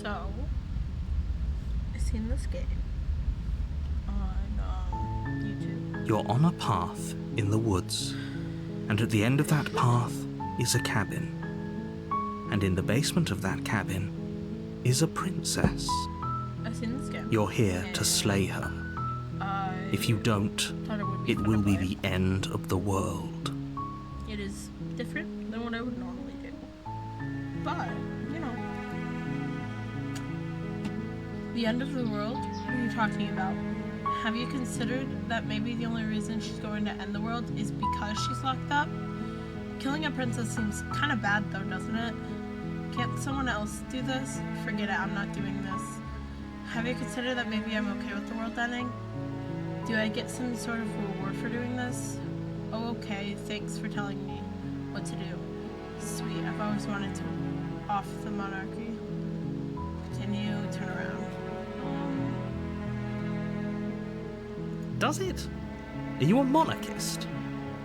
So, I've seen this game on YouTube. You're on a path in the woods, and at the end of that path is a cabin. And in the basement of that cabin is a princess. I've seen this game. You're here to slay her. If you don't, it will be the end of the world. It is different than what I would normally do. But, you know. The end of the world? What are you talking about? Have you considered that maybe the only reason she's going to end the world is because she's locked up? Killing a princess seems kind of bad though, doesn't it? Can't someone else do this? Forget it, I'm not doing this. Have you considered that maybe I'm okay with the world ending? Do I get some sort of reward for doing this? Oh, okay, thanks for telling me what to do. Sweet, I've always wanted to off the monarchy. Continue, turn around. Does it? Are you a monarchist?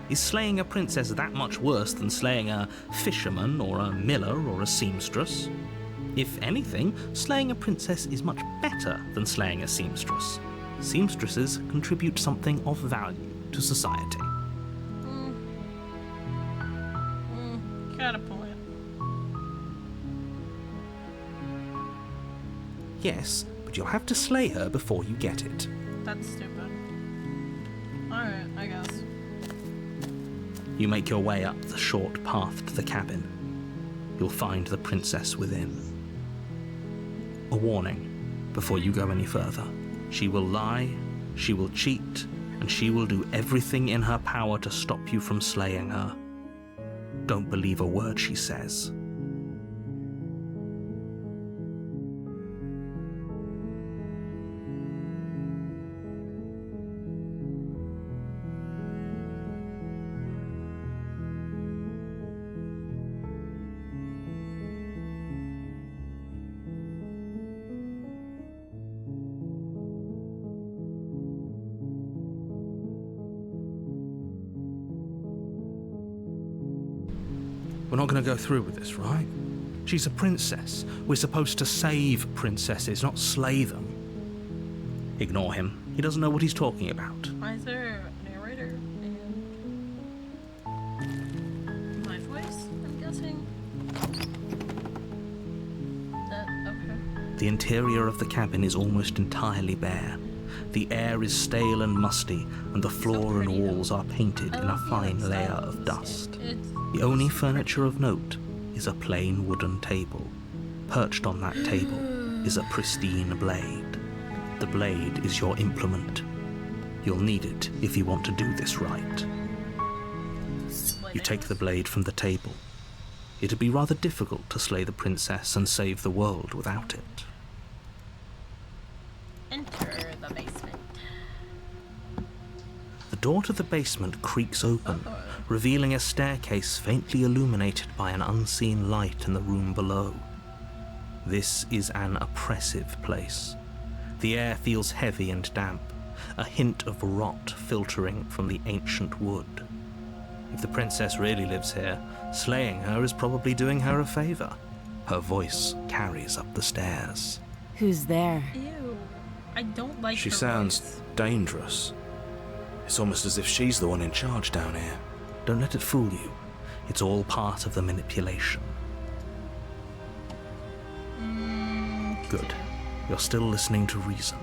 Is slaying a princess that much worse than slaying a fisherman or a miller or a seamstress? If anything, slaying a princess is much better than slaying a seamstress. Seamstresses contribute something of value to society. Got a point. Yes, but you'll have to slay her before you get it. That's stupid. Alright, I guess. You make your way up the short path to the cabin. You'll find the princess within. A warning before you go any further. She will lie, she will cheat, and she will do everything in her power to stop you from slaying her. Don't believe a word she says. We're not going to go through with this, right? She's a princess. We're supposed to save princesses, not slay them. Ignore him. He doesn't know what he's talking about. Why is there a narrator and my voice, I'm guessing? Okay. The interior of the cabin is almost entirely bare. The air is stale and musty, and the floor and walls are painted in a fine layer of dust. The only furniture of note is a plain wooden table. Perched on that table is a pristine blade. The blade is your implement. You'll need it if you want to do this right. You take the blade from the table. It'd be rather difficult to slay the princess and save the world without it. Enter the basement. The door to the basement creaks open, revealing a staircase faintly illuminated by an unseen light in the room below. This is an oppressive place. The air feels heavy and damp, a hint of rot filtering from the ancient wood. If the princess really lives here, slaying her is probably doing her a favor. Her voice carries up the stairs. Who's there? Ew. I don't like She her sounds voice. dangerous. It's almost as if she's the one in charge down here. Don't let it fool you. It's all part of the manipulation. Good. You're still listening to reason.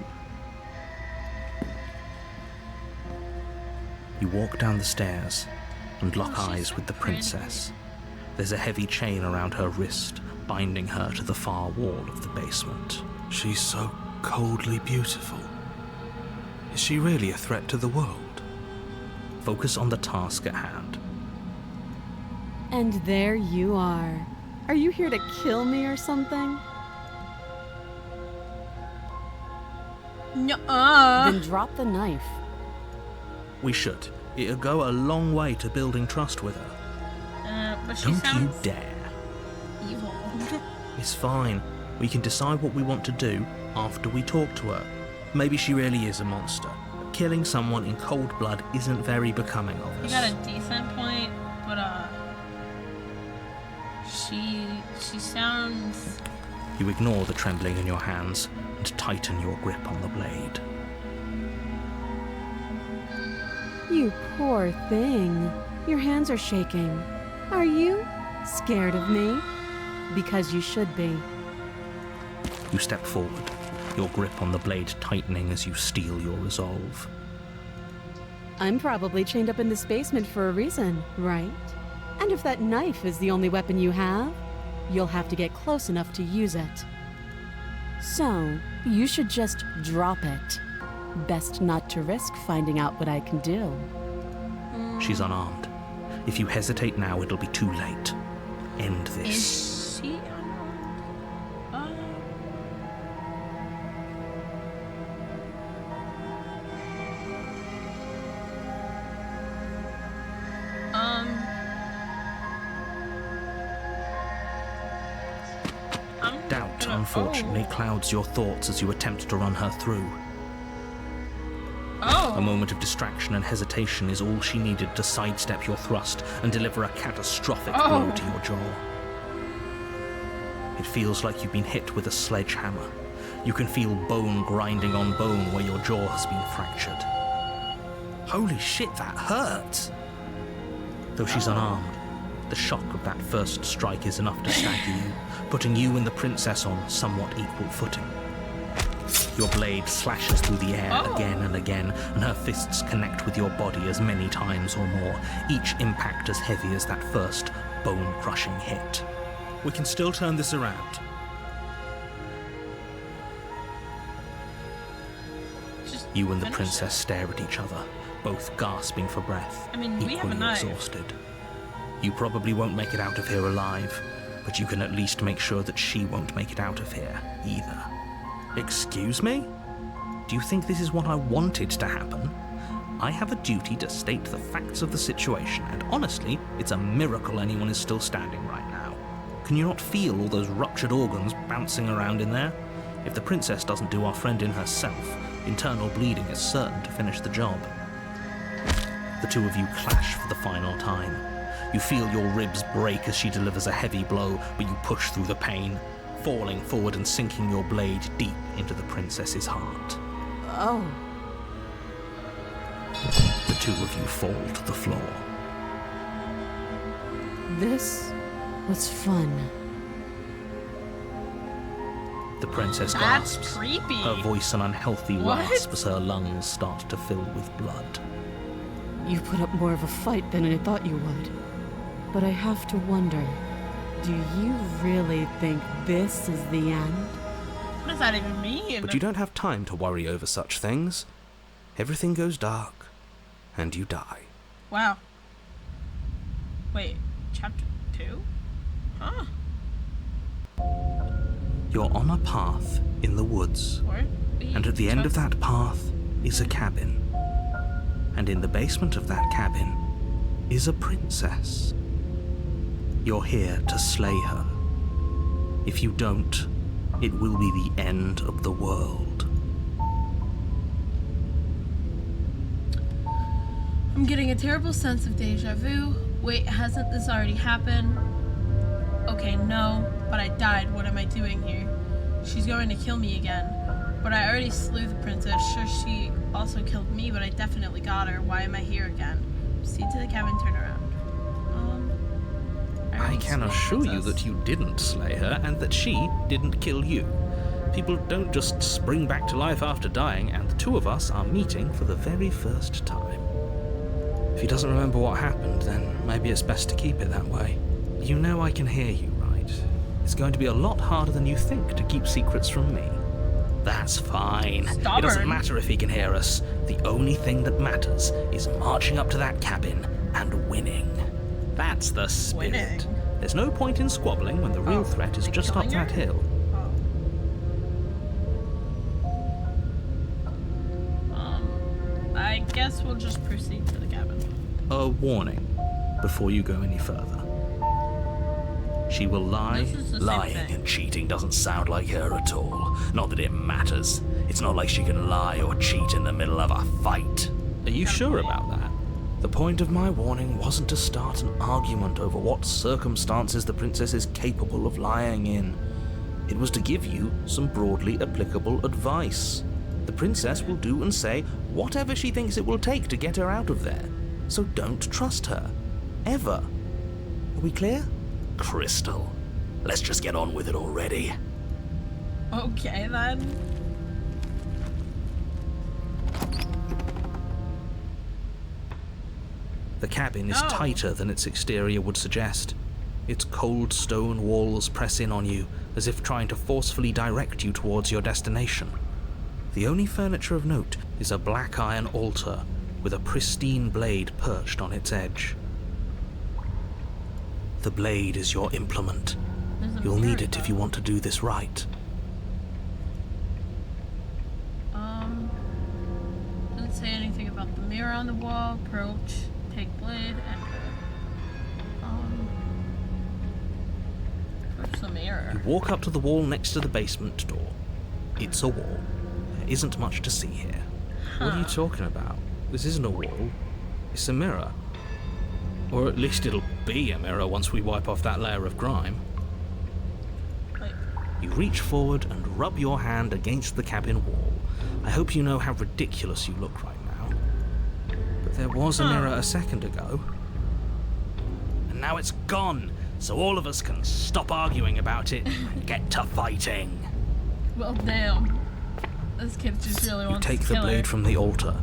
You walk down the stairs and lock eyes with the princess. There's a heavy chain around her wrist, binding her to the far wall of the basement. She's so coldly beautiful. Is she really a threat to the world? Focus on the task at hand. And there you are. Are you here to kill me or something? Nuh-uh. Then drop the knife. We should. It'll go a long way to building trust with her. But she Don't you sounds dare. evil. It's fine. We can decide what we want to do after we talk to her. Maybe she really is a monster. Killing someone in cold blood isn't very becoming of You us. got a decent point, but she sounds You ignore the trembling in your hands and tighten your grip on the blade. You poor thing. Your hands are shaking. Are you scared of me? Because you should be. You step forward, your grip on the blade tightening as you steel your resolve. I'm probably chained up in this basement for a reason, right? And if that knife is the only weapon you have, you'll have to get close enough to use it. So, you should just drop it. Best not to risk finding out what I can do. She's unarmed. If you hesitate now, it'll be too late. End this. Is she unarmed? Doubt, unfortunately, clouds your thoughts as you attempt to run her through. A moment of distraction and hesitation is all she needed to sidestep your thrust and deliver a catastrophic blow to your jaw. It feels like you've been hit with a sledgehammer. You can feel bone grinding on bone where your jaw has been fractured. Holy shit, that hurts! Though she's unarmed, the shock of that first strike is enough to stagger you, putting you and the princess on somewhat equal footing. Your blade slashes through the air again and again, and her fists connect with your body as many times or more, each impact as heavy as that first bone-crushing hit. We can still turn this around. You and the princess stare at each other, both gasping for breath, I mean, we have a equally knife. exhausted. You probably won't make it out of here alive, but you can at least make sure that she won't make it out of here either. Excuse me? Do you think this is what I wanted to happen? I have a duty to state the facts of the situation, and honestly, it's a miracle anyone is still standing right now. Can you not feel all those ruptured organs bouncing around in there? If the princess doesn't do our friend in herself, internal bleeding is certain to finish the job. The two of you clash for the final time. You feel your ribs break as she delivers a heavy blow, but you push through the pain, falling forward and sinking your blade deep into the princess's heart. Oh. The two of you fall to the floor. This was fun. The princess That's gasps, creepy. her voice an unhealthy What? rasp as her lungs start to fill with blood. You put up more of a fight than I thought you would. But I have to wonder, do you really think this is the end? What does that even mean? But you don't have time to worry over such things. Everything goes dark, and you die. Wow. Wait, chapter 2? Huh. You're on a path in the woods, and at the end of that path is a cabin. And in the basement of that cabin is a princess. You're here to slay her. If you don't, it will be the end of the world. I'm getting a terrible sense of deja vu. Wait, hasn't this already happened? Okay, no, but I died. What am I doing here? She's going to kill me again. But I already slew the princess. Sure, she also killed me, but I definitely got her. Why am I here again? Proceed to the cabin, turn around. I can assure you that you didn't slay her and that she didn't kill you. People don't just spring back to life after dying, and the two of us are meeting for the very first time. If he doesn't remember what happened, then maybe it's best to keep it that way. You know I can hear you, right? It's going to be a lot harder than you think to keep secrets from me. That's fine. Stubborn. It doesn't matter if he can hear us. The only thing that matters is marching up to that cabin and winning. That's the spirit. Winning. There's no point in squabbling when the real threat is like just up killing that her? hill. I guess we'll just proceed to the cabin. A warning before you go any further. She will lie. This is the same Lying thing. and cheating doesn't sound like her at all. Not that it matters. It's not like she can lie or cheat in the middle of a fight. Are you sure about that? The point of my warning wasn't to start an argument over what circumstances the princess is capable of lying in. It was to give you some broadly applicable advice. The princess will do and say whatever she thinks it will take to get her out of there. So don't trust her. Ever. Are we clear? Crystal, let's just get on with it already. Okay, then. The cabin is Oh. tighter than its exterior would suggest. Its cold stone walls press in on you, as if trying to forcefully direct you towards your destination. The only furniture of note is a black iron altar with a pristine blade perched on its edge. The blade is your implement. There's a You'll need mirror, it if though. you want to do this right. Doesn't say anything about the mirror on the wall. Approach, take blade, enter. Where's the mirror? You walk up to the wall next to the basement door. It's a wall. There isn't much to see here. What are you talking about? This isn't a wall. It's a mirror. Or at least it'll be a mirror once we wipe off that layer of grime. Like, You reach forward and rub your hand against the cabin wall. I hope you know how ridiculous you look right now. But there was a mirror a second ago. And now it's gone, so all of us can stop arguing about it and get to fighting. well, damn. This kid just really You wants take to the kill her. blade from the altar.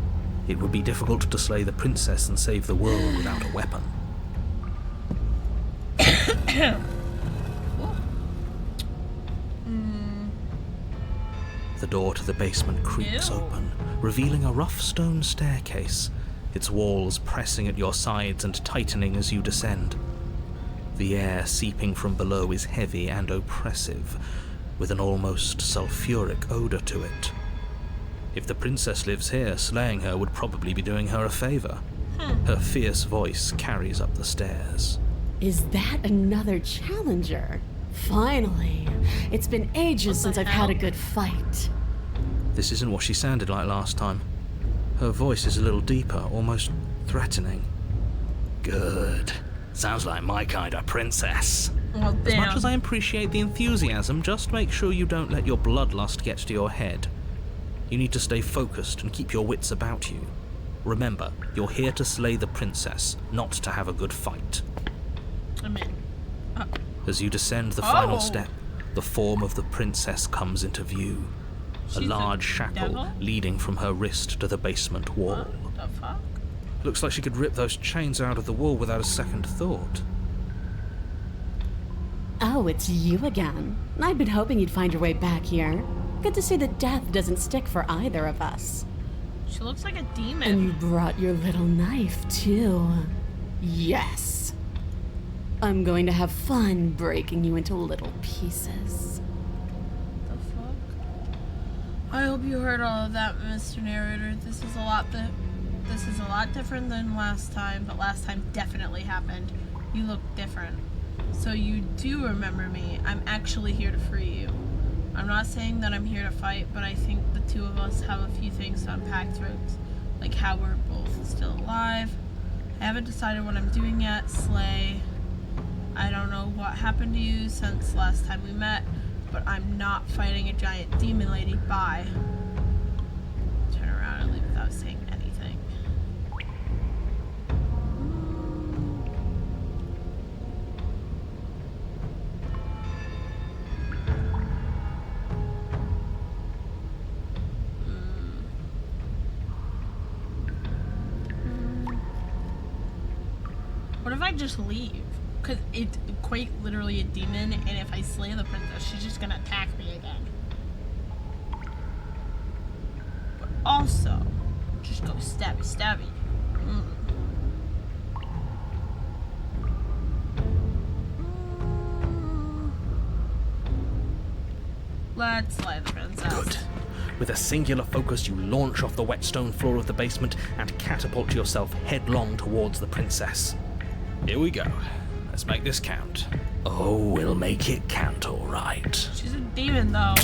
It would be difficult to slay the princess and save the world without a weapon. The door to the basement creaks Ew. open, revealing a rough stone staircase, its walls pressing at your sides and tightening as you descend. The air seeping from below is heavy and oppressive, with an almost sulphuric odor to it. If the princess lives here, slaying her would probably be doing her a favor. Her fierce voice carries up the stairs. Is that another challenger? Finally. It's been ages since I've had a good fight. This isn't what she sounded like last time. Her voice is a little deeper, almost threatening. Good. Sounds like my kind of princess. Well, As damn. much as I appreciate the enthusiasm, just make sure you don't let your bloodlust get to your head. You need to stay focused and keep your wits about you. Remember, you're here to slay the princess, not to have a good fight. I mean, As you descend the final Oh. step, the form of the princess comes into view. she's A large a shackle devil? leading from her wrist to the basement wall. What the fuck? Looks like she could rip those chains out of the wall without a second thought. Oh, it's you again. I'd been hoping you'd find your way back here. Good to see that death doesn't stick for either of us. She looks like a demon. And you brought your little knife, too. Yes. I'm going to have fun breaking you into little pieces. The fuck? I hope you heard all of that, Mr. Narrator. This is a lot different than last time, but last time definitely happened. You look different. So you do remember me. I'm actually here to free you. I'm not saying that I'm here to fight, but I think the two of us have a few things to unpack through, like how we're both still alive. I haven't decided what I'm doing yet. Slay. I don't know what happened to you since last time we met, but I'm not fighting a giant demon lady. Bye. Turn around and leave without saying anything. What if I just leave? Because it's quite literally a demon, and if I slay the princess, she's just gonna attack me again. But also, just go stabby stabby. Let's slay the princess. Good. With a singular focus, you launch off the wet stone floor of the basement and catapult yourself headlong towards the princess. Here we go. Let's make this count. Oh, we'll make it count, all right. She's a demon, though.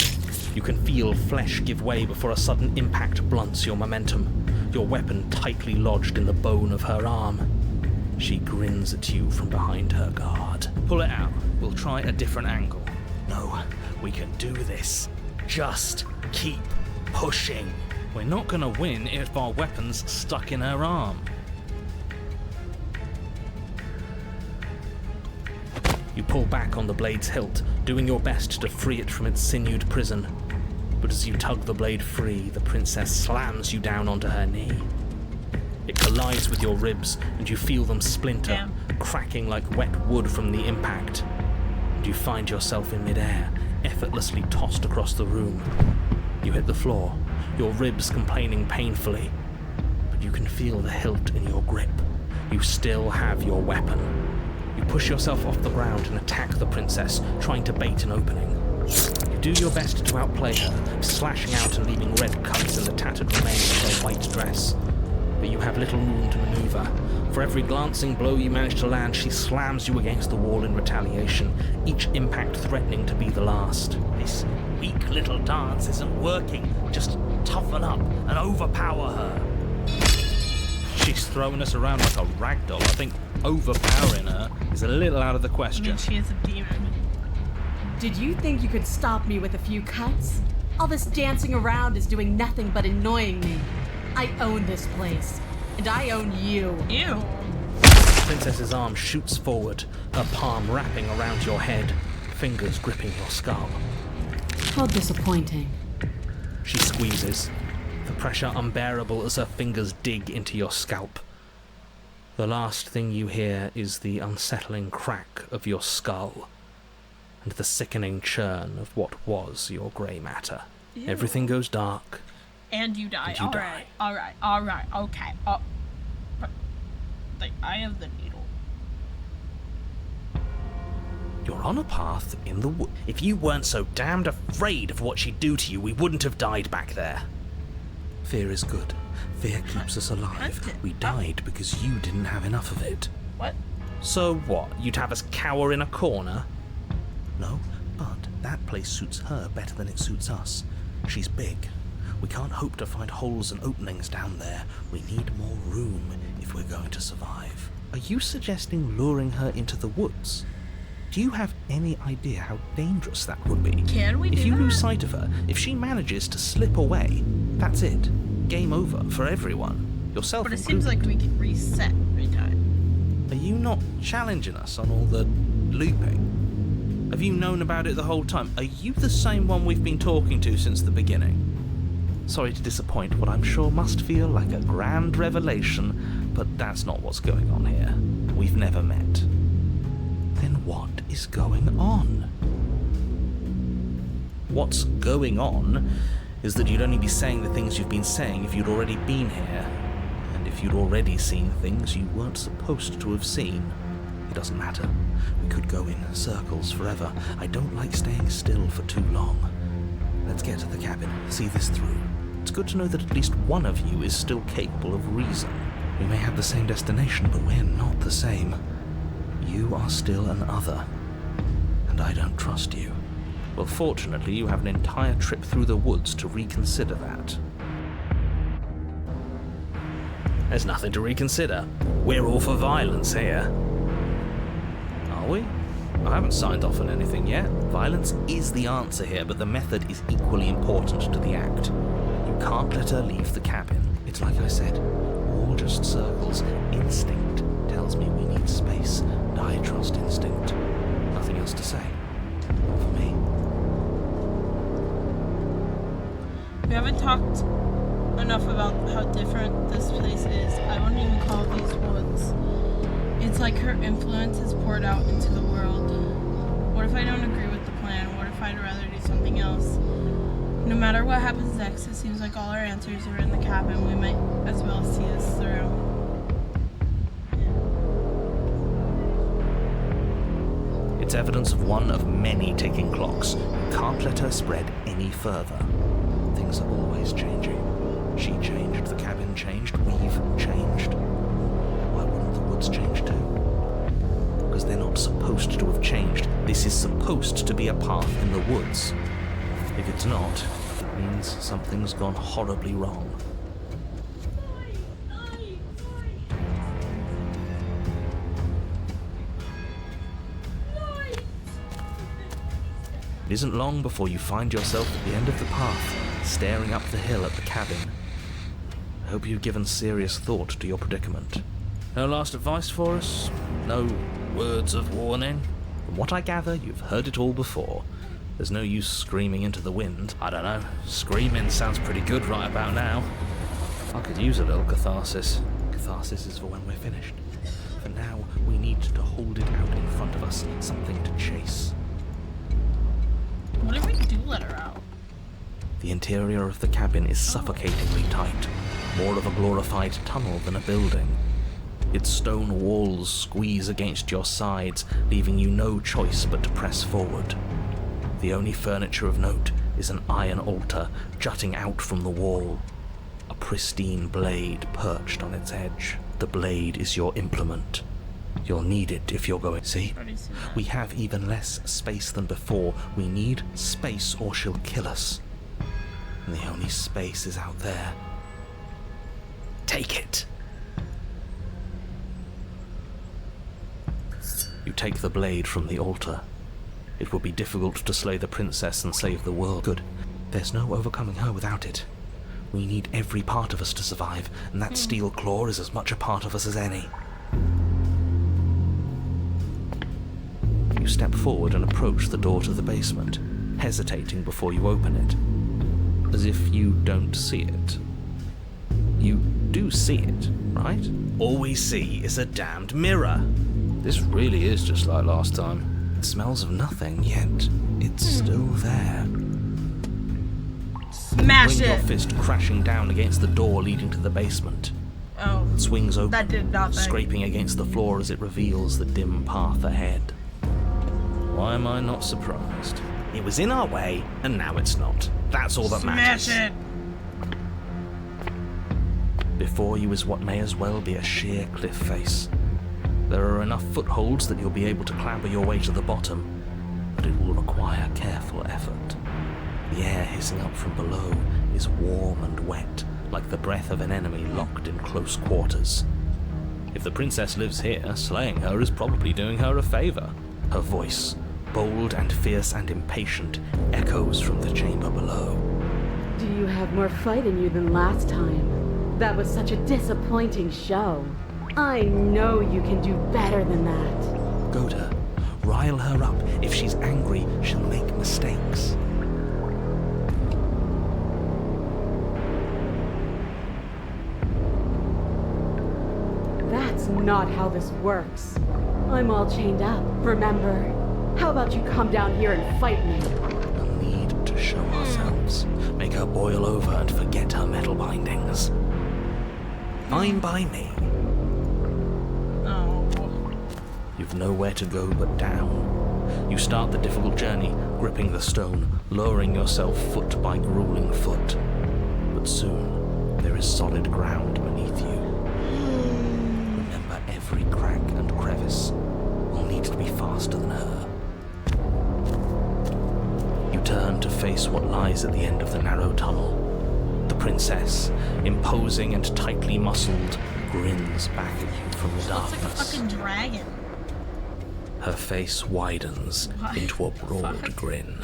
You can feel flesh give way before a sudden impact blunts your momentum, your weapon tightly lodged in the bone of her arm. She grins at you from behind her guard. Pull it out. We'll try a different angle. No, We can do this. Just keep pushing. We're not gonna win if our weapon's stuck in her arm. You pull back on the blade's hilt, doing your best to free it from its sinewed prison. But as you tug the blade free, the princess slams you down onto her knee. It collides with your ribs, and you feel them splinter, cracking like wet wood from the impact. And you find yourself in midair, effortlessly tossed across the room. You hit the floor, your ribs complaining painfully, but you can feel the hilt in your grip. You still have your weapon. You push yourself off the ground and attack the princess, trying to bait an opening. You do your best to outplay her, slashing out and leaving red cuts in the tattered remains of her white dress. But you have little room to maneuver. For every glancing blow you manage to land, she slams you against the wall in retaliation, each impact threatening to be the last. This weak little dance isn't working. Just toughen up and overpower her. She's throwing us around like a ragdoll. I think overpowering her is a little out of the I question. mean, she is a demon. Did you think you could stop me with a few cuts? All this dancing around is doing nothing but annoying me. I own this place, and I own you. Ew. The princess's arm shoots forward, her palm wrapping around your head, fingers gripping your skull. How disappointing. She squeezes, the pressure unbearable as her fingers dig into your scalp. The last thing you hear is the unsettling crack of your skull, and the sickening churn of what was your grey matter. Ew. Everything goes dark. And you die. And you die. Alright, okay. Oh. But, like, I have the needle. You're on a path in the wood. If you weren't so damned afraid of what she'd do to you, we wouldn't have died back there. Fear is good. Fear keeps us alive. We died because you didn't have enough of it. What? So what? You'd have us cower in a corner? No, but that place suits her better than it suits us. She's big. We can't hope to find holes and openings down there. We need more room if we're going to survive. Are you suggesting luring her into the woods? Do you have any idea how dangerous that would be? Can we do If you that? lose sight of her, if she manages to slip away, that's it. Game over for everyone. Yourself But it included. seems like we can reset every time. Are you not challenging us on all the looping? Have you known about it the whole time? Are you the same one we've been talking to since the beginning? Sorry to disappoint what I'm sure must feel like a grand revelation, but that's not what's going on here. We've never met. Then what is going on? What's going on is that you'd only be saying the things you've been saying if you'd already been here. And if you'd already seen things you weren't supposed to have seen. It doesn't matter. We could go in circles forever. I don't like staying still for too long. Let's get to the cabin, see this through. It's good to know that at least one of you is still capable of reason. We may have the same destination, but we're not the same. You are still an other, and I don't trust you. Well, fortunately, you have an entire trip through the woods to reconsider that. There's nothing to reconsider. We're all for violence here. Are we? I haven't signed off on anything yet. Violence is the answer here, but the method is equally important to the act. You can't let her leave the cabin. It's like I said, all just circles. Instinct tells me we need space, and I trust instinct. Nothing else to say. Not for me. We haven't talked enough about how different this place is. I wouldn't even call these woods. It's like her influence is poured out into the world. What if I don't agree with the plan? What if I'd rather do something else? No matter what happens next, it seems like all our answers are in the cabin. We might as well see this through. It's evidence of one of many ticking clocks. You can't let her spread any further. Things are always changing. She changed, the cabin changed, we've changed. Why wouldn't the woods change too? Because they're not supposed to have changed. This is supposed to be a path in the woods. If it's not, it means something's gone horribly wrong. It isn't long before you find yourself at the end of the path, staring up the hill at the cabin. I hope you've given serious thought to your predicament. No last advice for us? No words of warning? From what I gather, you've heard it all before. There's no use screaming into the wind. I don't know. Screaming sounds pretty good right about now. I could use a little catharsis. Catharsis is for when we're finished. For now, we need to hold it out in front of us, something to chase. What if we do let her out? The interior of the cabin is suffocatingly tight, more of a glorified tunnel than a building. Its stone walls squeeze against your sides, leaving you no choice but to press forward. The only furniture of note is an iron altar jutting out from the wall. A pristine blade perched on its edge. The blade is your implement. You'll need it if you're going. See? We have even less space than before. We need space or she'll kill us. And the only space is out there. Take it. You take the blade from the altar. It will be difficult to slay the princess and save the world. Good. There's no overcoming her without it. We need every part of us to survive, and that steel claw is as much a part of us as any. You step forward and approach the door to the basement, hesitating before you open it, as if you don't see it. You do see it, right? All we see is a damned mirror. This really is just like last time. It smells of nothing, yet it's still there. Smash Bring your it! fist crashing down against the door leading to the basement. Oh, It swings open, that did nothing. scraping against the floor as it reveals the dim path ahead. Why am I not surprised? It was in our way, and now it's not. That's all that matters. Smash it! Before you is what may as well be a sheer cliff face. There are enough footholds that you'll be able to clamber your way to the bottom, but it will require careful effort. The air hissing up from below is warm and wet, like the breath of an enemy locked in close quarters. If the princess lives here, slaying her is probably doing her a favor. Her voice, bold and fierce and impatient, echoes from the chamber below. Do you have more fight in you than last time? That was such a disappointing show. I know you can do better than that. Goad her. Rile her up. If she's angry, she'll make mistakes. That's not how this works. I'm all chained up, remember? How about you come down here and fight me? We'll need to show ourselves. Make her boil over and forget her metal bindings. Fine by me. Oh. You've nowhere to go but down. You start the difficult journey, gripping the stone, lowering yourself foot by grueling foot. But soon, there is solid ground beneath you. Remember every crack and crevice. We'll need to be faster than her. You turn to face what lies at the end of the narrow tunnel. The princess, imposing and tightly muscled, grins back at you from the Looks like a darkness. fucking dragon. Her face widens What into a the broad fuck? grin.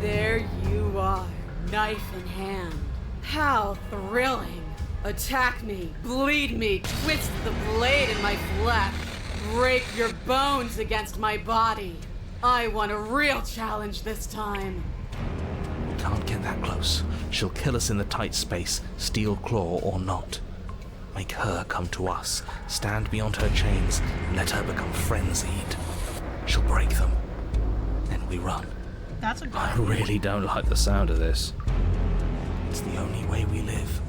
There you are, knife in hand. How thrilling. Attack me, bleed me, twist the blade in my flesh, break your bones against my body. I want a real challenge this time. We can't get that close. She'll kill us in the tight space, steel claw or not. Make her come to us, stand beyond her chains, and let her become frenzied. She'll break them. Then we run. That's a good I idea. really don't like the sound of this. It's the only way we live.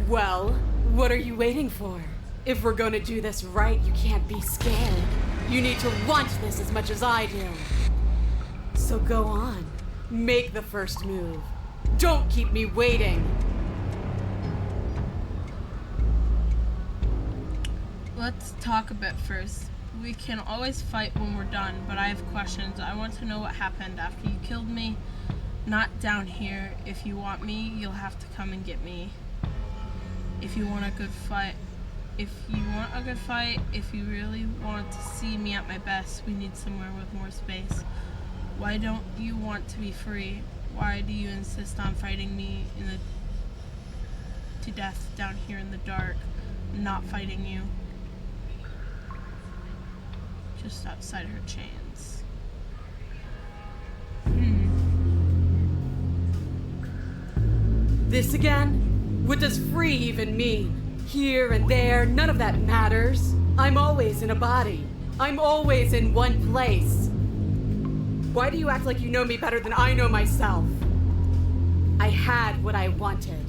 Well, what are you waiting for? If we're gonna do this right, you can't be scared. You need to want this as much as I do. So go on. Make the first move. Don't keep me waiting. Let's talk a bit first. We can always fight when we're done, but I have questions. I want to know what happened after you killed me. Not down here. If you want me, you'll have to come and get me. If you want a good fight, if you really want to see me at my best, we need somewhere with more space. Why don't you want to be free? Why do you insist on fighting me to death down here in the dark, not fighting you? Just outside her chains. This again? What does free even mean? Here and there, none of that matters. I'm always in a body. I'm always in one place. Why do you act like you know me better than I know myself? I had what I wanted.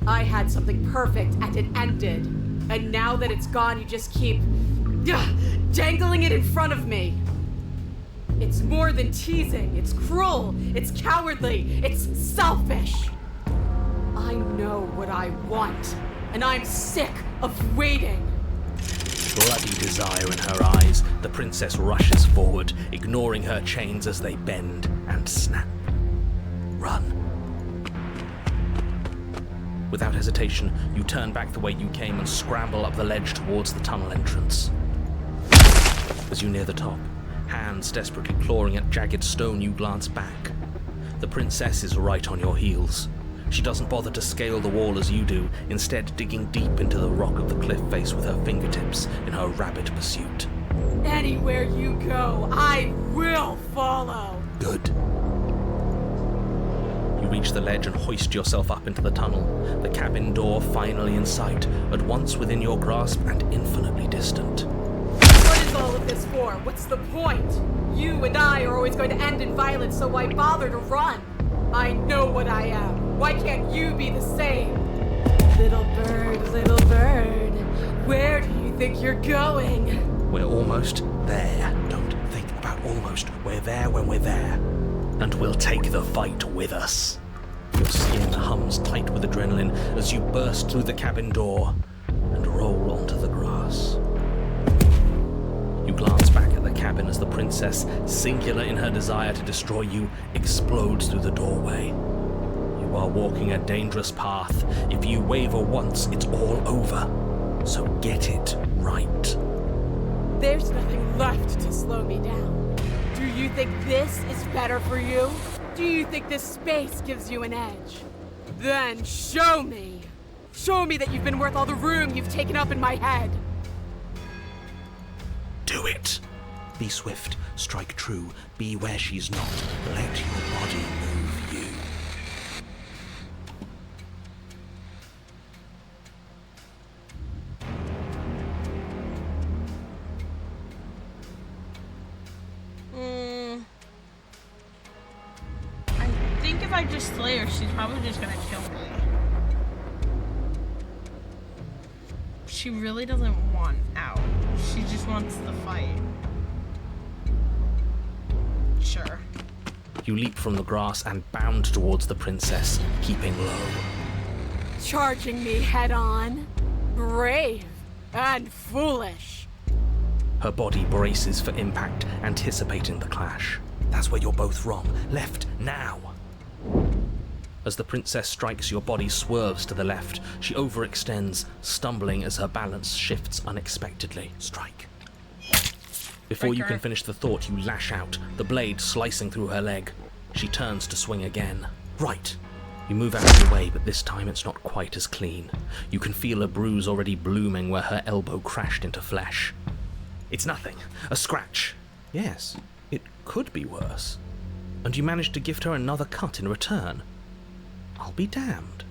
I had something perfect and it ended. And now that it's gone, you just keep dangling it in front of me. It's more than teasing. It's cruel. It's cowardly. It's selfish. I know what I want, and I'm sick of waiting. Bloody desire in her eyes, the princess rushes forward, ignoring her chains as they bend and snap. Run. Without hesitation, you turn back the way you came and scramble up the ledge towards the tunnel entrance. As you near the top, hands desperately clawing at jagged stone, you glance back. The princess is right on your heels. She doesn't bother to scale the wall as you do, instead digging deep into the rock of the cliff face with her fingertips in her rapid pursuit. Anywhere you go, I will follow. Good. You reach the ledge and hoist yourself up into the tunnel, the cabin door finally in sight, at once within your grasp and infinitely distant. What is all of this for? What's the point? You and I are always going to end in violence, so why bother to run? I know what I am. Why can't you be the same? Little bird, where do you think you're going? We're almost there. Don't think about almost. We're there when we're there. And we'll take the fight with us. Your skin hums tight with adrenaline as you burst through the cabin door and roll onto the grass. You glance back at the cabin as the princess, singular in her desire to destroy you, explodes through the doorway. You are walking a dangerous path. If you waver once, it's all over. So get it right. There's nothing left to slow me down. Do you think this is better for you? Do you think this space gives you an edge? Then show me. Show me that you've been worth all the room you've taken up in my head. Do it! Be swift, strike true, be where she's not. Let your body move you. I think if I just slay her, she's probably just gonna kill me. She really doesn't want out. She just wants the fight. Sure. You leap from the grass and bound towards the princess, keeping low. Charging me head on. Brave and foolish. Her body braces for impact, anticipating the clash. That's where you're both wrong. Left, now! As the princess strikes, your body swerves to the left. She overextends, stumbling as her balance shifts unexpectedly. Strike. Before you can finish the thought, you lash out, the blade slicing through her leg. She turns to swing again. Right. You move out of the way, but this time it's not quite as clean. You can feel a bruise already blooming where her elbow crashed into flesh. It's nothing. A scratch. Yes, it could be worse. And you manage to gift her another cut in return. I'll be damned.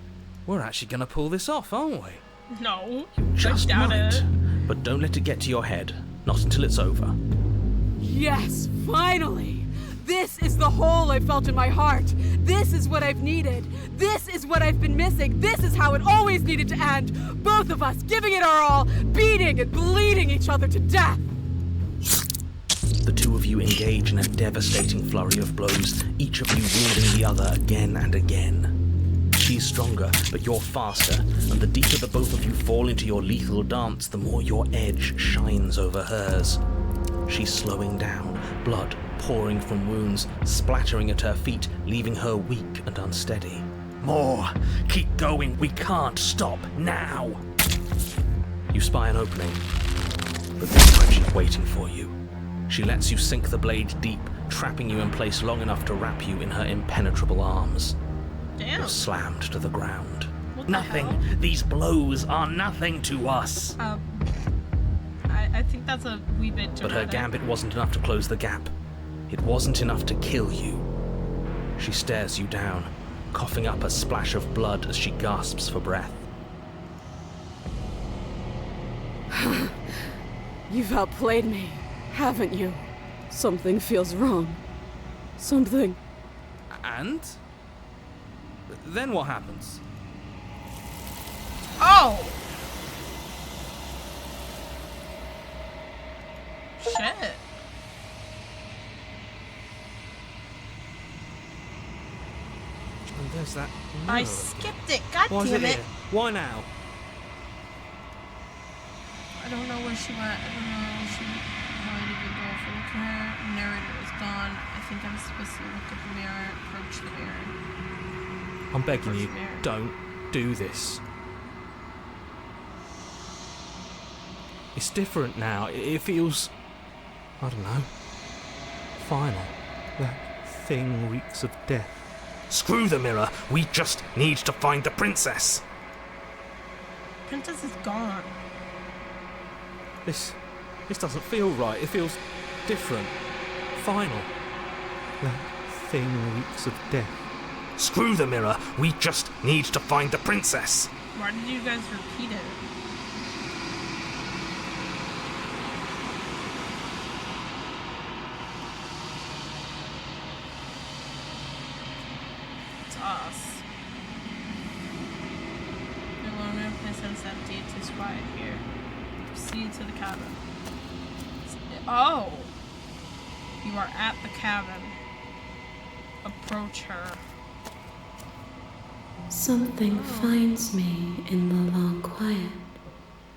We're actually gonna pull this off, aren't we? No. Just I doubt might. it. But don't let it get to your head. Not until it's over. Yes, finally! This is the hole I felt in my heart. This is what I've needed. This is what I've been missing. This is how it always needed to end. Both of us giving it our all, beating and bleeding each other to death. The two of you engage in a devastating flurry of blows, each of you wielding the other again and again. She's stronger, but you're faster, and the deeper the both of you fall into your lethal dance, the more your edge shines over hers. She's slowing down, blood pouring from wounds, splattering at her feet, leaving her weak and unsteady. More! Keep going! We can't stop! Now! You spy an opening, but this time she's waiting for you. She lets you sink the blade deep, trapping you in place long enough to wrap you in her impenetrable arms. Damn. You're slammed to the ground. What the Nothing. hell? These blows are nothing to us. I think that's a wee bit dramatic. But her gambit wasn't enough to close the gap. It wasn't enough to kill you. She stares you down, coughing up a splash of blood as she gasps for breath. You've outplayed me, haven't you? Something feels wrong. Something. And? Then what happens? Oh! Shit. And there's that I mirror. skipped it. God Why is damn it it. here? Why now? I don't know where she went. I don't know where she how I even go. If I look at her, narrator is gone. I think I'm supposed to look at the mirror, approach the mirror. I'm begging you, Approach the mirror. don't do this. It's different now. It feels, I don't know, final. That thing reeks of death. Screw the mirror. We just need to find the princess. Princess is gone. This doesn't feel right. It feels different. Final. That thing reeks of death. Screw the mirror. We just need to find the princess. Why did you guys repeat it? It's us. The loner place is empty. It is quiet here. Proceed to the cabin. Oh! You are at the cabin. Approach her. Something finds me in the long quiet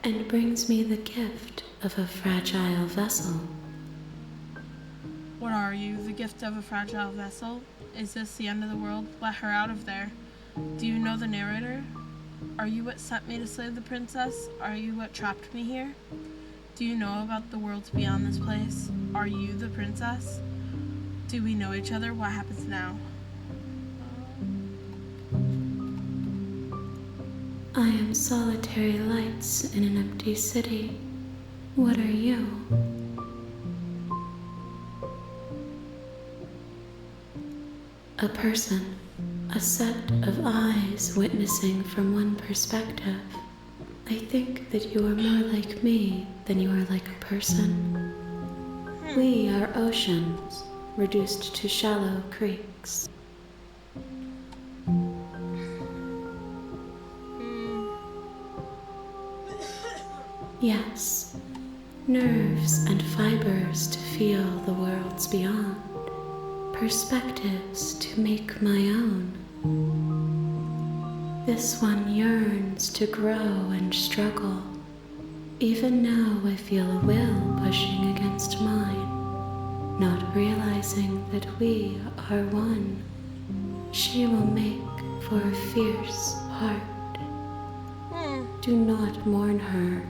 and brings me the gift of a fragile vessel. What are you, the gift of a fragile vessel? Is this the end of the world? Let her out of there. Do you know the narrator? Are you what sent me to slay the princess? Are you what trapped me here? Do you know about the worlds beyond this place? Are you the princess? Do we know each other? What happens now? I am solitary lights in an empty city. What are you? A person, a set of eyes witnessing from one perspective. I think that you are more like me than you are like a person. We are oceans, reduced to shallow creeks. Yes, nerves and fibers to feel the worlds beyond, perspectives to make my own. This one yearns to grow and struggle. Even now I feel a will pushing against mine, not realizing that we are one. She will make for a fierce heart. Do not mourn her.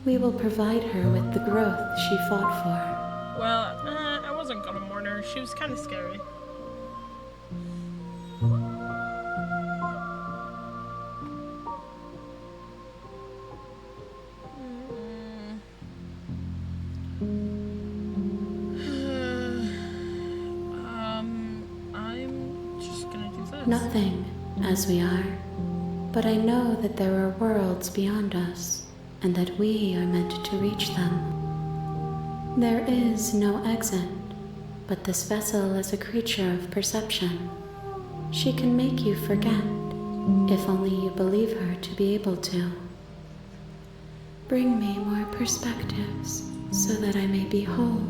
We will provide her with the growth she fought for. Well, I wasn't gonna mourn her. She was kind of scary. I'm just gonna do this. Nothing, as we are. But I know that there are worlds beyond us, and that we are meant to reach them. There is no exit, but this vessel is a creature of perception. She can make you forget, if only you believe her to be able to. Bring me more perspectives, so that I may be whole,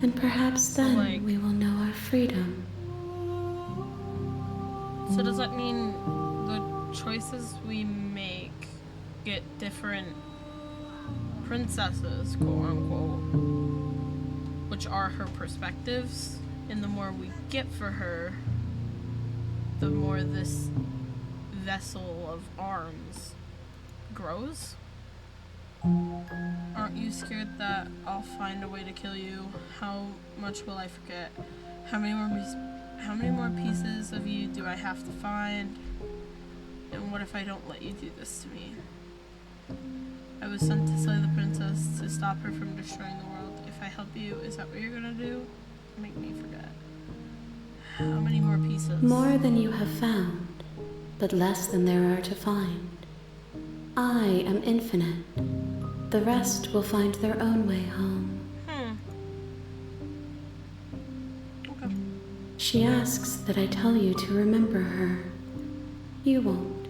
and perhaps then we will know our freedom. So does that mean the choices we make get different princesses, quote unquote, which are her perspectives, and the more we get for her, the more this vessel of arms grows? Aren't you scared that I'll find a way to kill you? How much will I forget? How many more pieces of you do I have to find? And what if I don't let you do this to me? I was sent to slay the princess, to stop her from destroying the world. If I help you, is that what you're gonna do? Make me forget. How many more pieces? More than you have found, but less than there are to find. I am infinite. The rest will find their own way home. Okay. She asks that I tell you to remember her. You won't.